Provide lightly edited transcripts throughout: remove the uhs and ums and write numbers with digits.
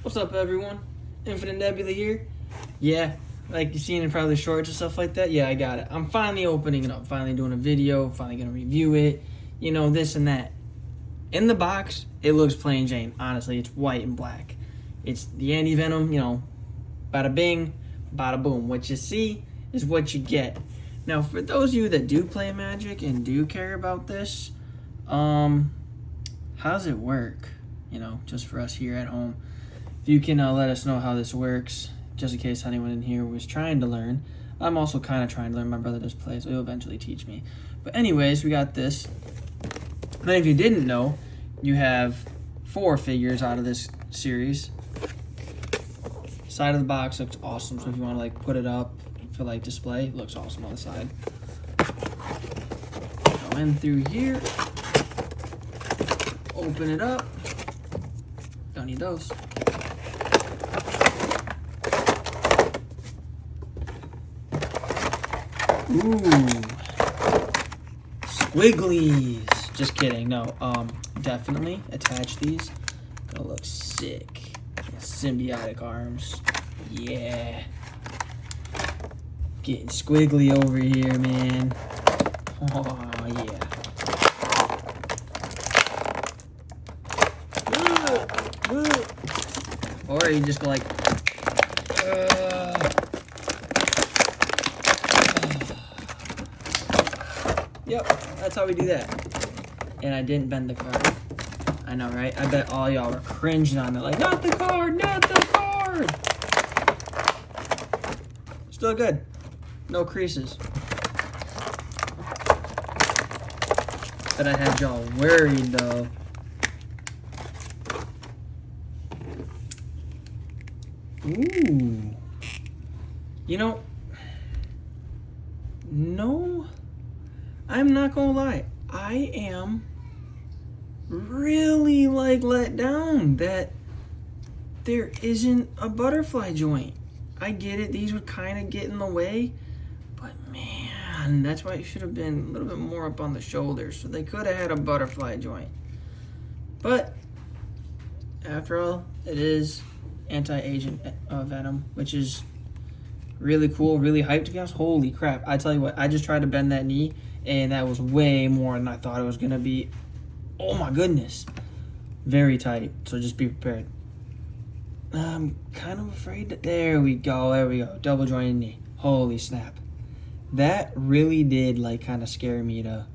What's up, everyone? Infinite Nebula here. Yeah, like you've seen in probably shorts and stuff like that. Yeah, I got it. I'm finally opening it up. Finally doing a video. Finally gonna review it. You know, this and that. In the box, it looks plain Jane. Honestly, it's white and black. It's the anti-venom, you know, bada bing, bada boom. What you see is what you get. Now, for those of you that do play Magic and do care about this, how does it work? You know, just for us here at home. If you can let us know how this works, just in case anyone in here was trying to learn. I'm also kind of trying to learn. My brother does play, so he'll eventually teach me. But anyways, we got this. And if you didn't know, you have 4 figures out of this series. Side of the box looks awesome, so if you want to like put it up for like display, it looks awesome on the side. Go in through here. Open it up. Don't need those. Ooh, squigglies. Just kidding. No, definitely attach these. Gonna look sick. Symbiotic arms. Yeah. Getting squiggly over here, man. Oh, yeah. Or you just go like, Yep, that's how we do that. And I didn't bend the card. I know, right? I bet all y'all were cringing on it. Like, not the card, not the card! Still good. No creases. But I had y'all worried, though. Ooh. You know, no, I'm not gonna lie. I am really like let down that there isn't a butterfly joint. I get it, these would kind of get in the way, but man, that's why it should have been a little bit more up on the shoulders, so they could have had a butterfly joint. But after all, it is anti-agent venom, which is really cool, really hyped to be honest. Holy crap, I tell you what, I just tried to bend that knee and that was way more than I thought it was gonna be. Oh my goodness, very tight, so just be prepared. I'm kind of afraid that, there we go, double jointed knee. Holy snap, that really did like kind of scare me to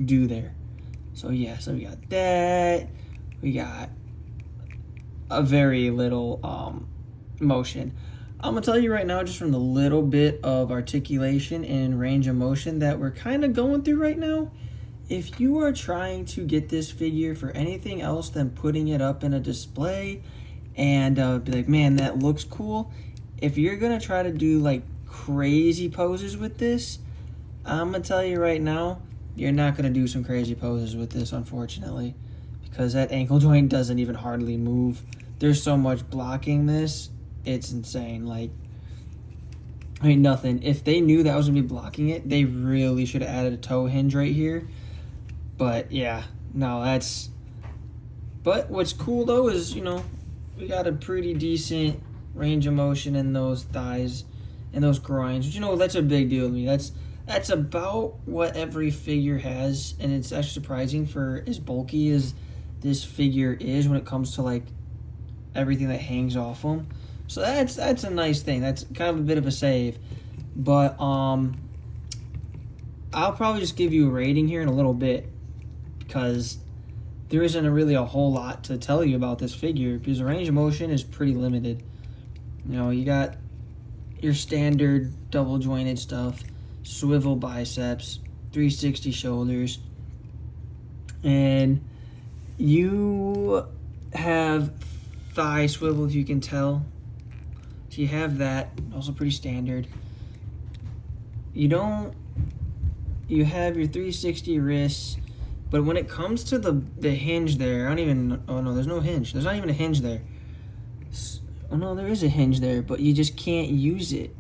do there. So yeah, so we got that, we got a very little motion. I'm gonna tell you right now, just from the little bit of articulation and range of motion that we're kind of going through right now, if you are trying to get this figure for anything else than putting it up in a display and be like, man, that looks cool, if you're gonna try to do like crazy poses with this, I'm gonna tell you right now, you're not gonna do some crazy poses with this, unfortunately, because that ankle joint doesn't even hardly move. There's so much blocking this, it's insane. Like, I mean, nothing. If they knew that was gonna be blocking it, they really should have added a toe hinge right here. But yeah, no, that's. But what's cool though is, you know, we got a pretty decent range of motion in those thighs and those groins. But you know, that's a big deal to me. That's about what every figure has, and it's actually surprising for as bulky as this figure is when it comes to like everything that hangs off them. So that's a nice thing. That's kind of a bit of a save. But I'll probably just give you a rating here in a little bit, because there isn't really a whole lot to tell you about this figure, because the range of motion is pretty limited. You know, you got your standard double jointed stuff, swivel biceps, 360 shoulders, and you have thigh swivel, if you can tell. So you have that, also pretty standard. You have your 360 wrists, but when it comes to the hinge there, oh no, there's no hinge. There's not even a hinge there. Oh no, there is a hinge there, but you just can't use it.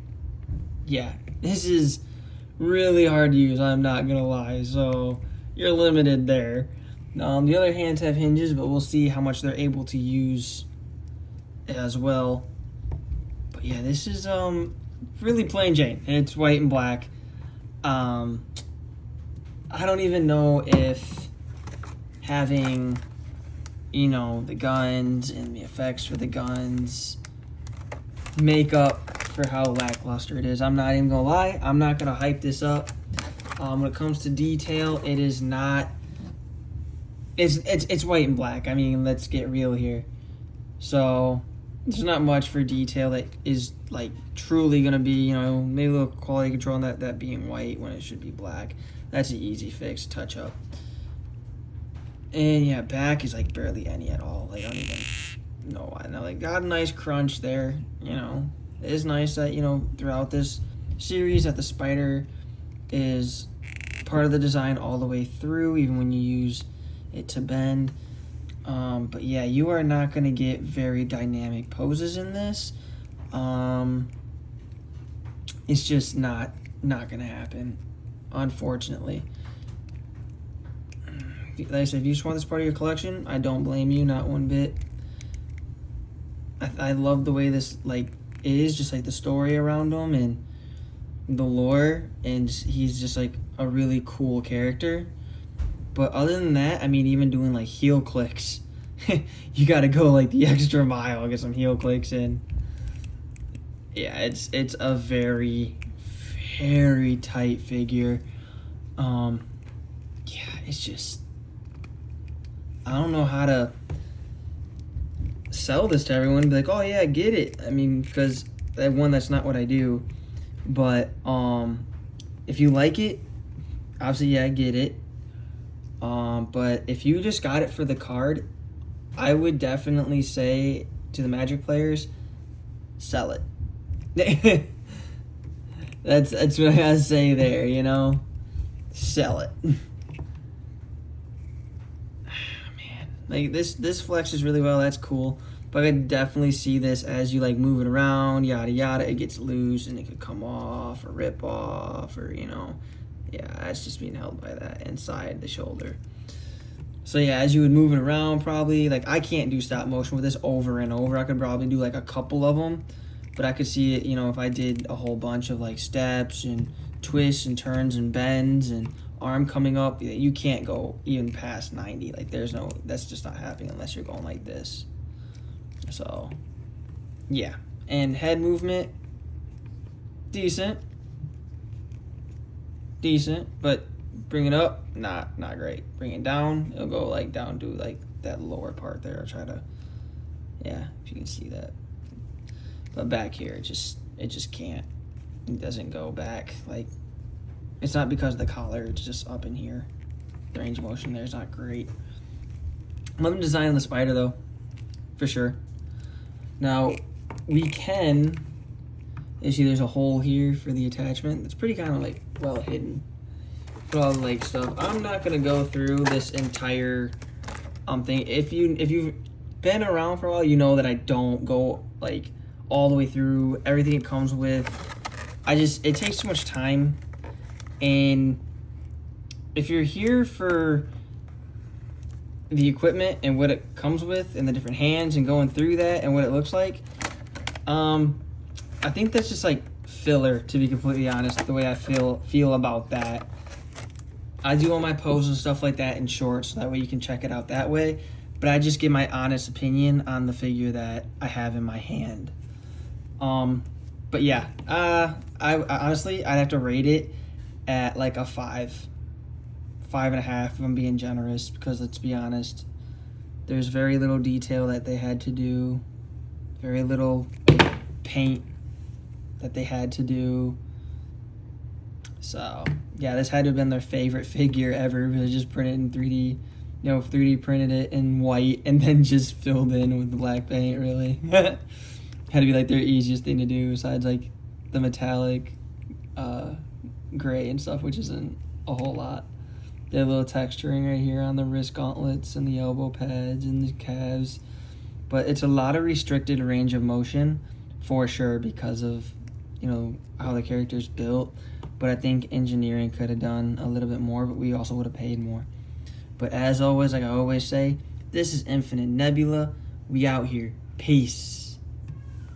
Yeah, this is really hard to use, I'm not gonna lie, so you're limited there. The other hands have hinges, but we'll see how much they're able to use as well. But yeah, this is really plain Jane. It's white and black. I don't even know if having, the guns and the effects for the guns make up for how lackluster it is. I'm not even gonna lie. I'm not gonna hype this up. When it comes to detail, it is not. It's white and black. I mean, let's get real here. So there's not much for detail that is like truly gonna be, maybe a little quality control on that being white when it should be black. That's an easy fix, touch up. And yeah, back is like barely any at all. Like I don't even know why. Now like got a nice crunch there. It is nice that throughout this series that the spider is part of the design all the way through, even when you use it to bend. But yeah, you are not going to get very dynamic poses in this. It's just not going to happen, unfortunately. Like I said, if you just want this part of your collection, I don't blame you, not one bit. I love the way this is, just like the story around him and the lore, and he's just like a really cool character. But other than that, I mean, even doing like heel clicks, you got to go like the extra mile, get some heel clicks in. Yeah, it's a very, very tight figure. Yeah, it's just, I don't know how to sell this to everyone. Be like, oh yeah, get it. I mean, because that's not what I do. But if you like it, obviously, yeah, get it. But if you just got it for the card, I would definitely say to the Magic players, sell it. That's what I gotta say there, sell it. Man, like this flexes really well. That's cool. But I definitely see this as you like move it around, yada yada. It gets loose and it could come off or rip off, or yeah, it's just being held by that inside the shoulder. So yeah, as you would move it around, probably like I can't do stop motion with this over and over. I could probably do like a couple of them, but I could see it. If I did a whole bunch of like steps and twists and turns and bends and arm coming up, you can't go even past 90. Like that's just not happening unless you're going like this. So yeah, and head movement, decent, but bring it up, not great. Bring it down, it'll go like down to like that lower part there. I'll try to, yeah, if you can see that. But back here, it just can't. It doesn't go back. Like, it's not because of the collar, it's just up in here. The range of motion there is not great. I'm loving the design of the spider though, for sure. Now, we can, you see there's a hole here for the attachment. It's pretty kind of like well hidden. Put all the like stuff. I'm not gonna go through this entire thing. If you've been around for a while, you know that I don't go like all the way through everything it comes with. It takes too much time, and if you're here for the equipment and what it comes with and the different hands and going through that and what it looks like, I think that's just like filler, to be completely honest, the way I feel about that. I do all my posts and stuff like that in shorts, so that way you can check it out that way. But I just give my honest opinion on the figure that I have in my hand. But yeah, I honestly, I'd have to rate it at like a 5.5 if I'm being generous, because let's be honest, there's very little detail that they had to do, very little paint that they had to do. So yeah, this had to have been their favorite figure ever, because just printed in 3D, 3D printed it in white and then just filled in with the black paint, really. Had to be like their easiest thing to do, besides like the metallic gray and stuff, which isn't a whole lot. They have a little texturing right here on the wrist gauntlets and the elbow pads and the calves, but it's a lot of restricted range of motion for sure because of how the character's built. But I think engineering could have done a little bit more, but we also would have paid more. But as always, like I always say, this is Infinite Nebula. We out here. Peace.